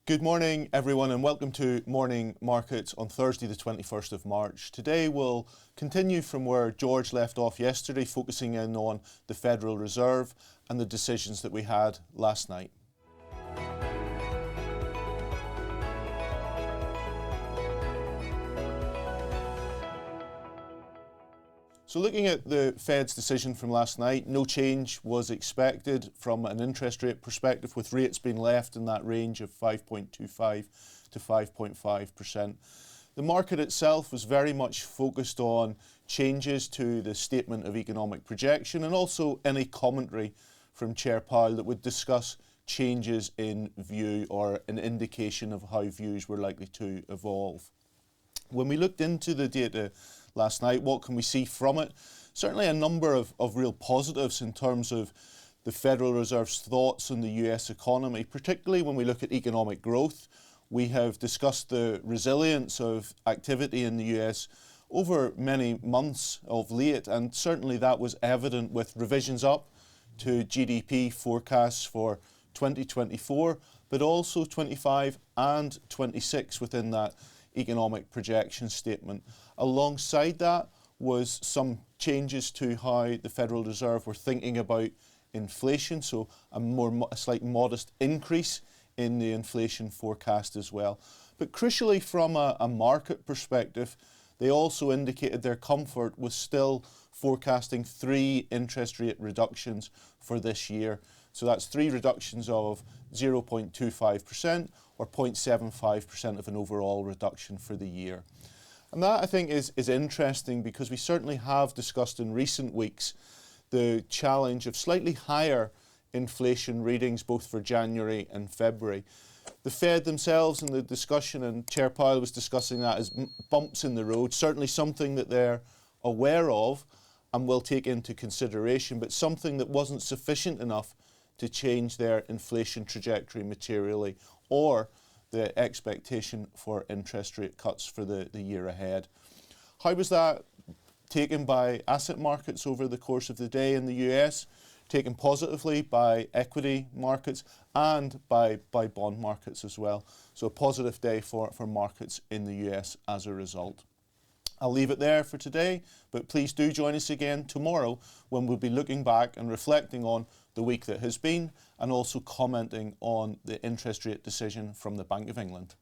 Good morning, everyone, and welcome to Morning Markets on Thursday, the 21st of March. Today we'll continue from where George left off yesterday, focusing in on the Federal Reserve and the decisions that we had last night. So looking at the Fed's decision from last night, no change was expected from an interest rate perspective, with rates being left in that range of 5.25 to 5.5%. The market itself was very much focused on changes to the statement of economic projection and also any commentary from Chair Powell that would discuss changes in view or an indication of how views were likely to evolve. When we looked into the data last night, what can we see from it? Certainly a number of real positives in terms of the Federal Reserve's thoughts on the US economy, particularly when we look at economic growth. We have discussed the resilience of activity in the US over many months of late, and certainly that was evident with revisions up to GDP forecasts for 2024, but also 25 and 26 within that economic projection statement. Alongside that was some changes to how the Federal Reserve were thinking about inflation, so a slight modest increase in the inflation forecast as well. But crucially, from a market perspective, they also indicated their comfort with still forecasting 3 interest rate reductions for this year. So that's 3 reductions of 0.25% or 0.75% of an overall reduction for the year. And that, I think, is interesting because we certainly have discussed in recent weeks the challenge of slightly higher inflation readings both for January and February. The Fed themselves in the discussion, and Chair Powell was discussing that as bumps in the road, certainly something that they're aware of and will take into consideration, but something that wasn't sufficient enough to change their inflation trajectory materially or the expectation for interest rate cuts for the year ahead. How was that taken by asset markets over the course of the day in the US? Taken positively by equity markets and by bond markets as well. So a positive day for markets in the US as a result. I'll leave it there for today, but please do join us again tomorrow when we'll be looking back and reflecting on the week that has been and also commenting on the interest rate decision from the Bank of England.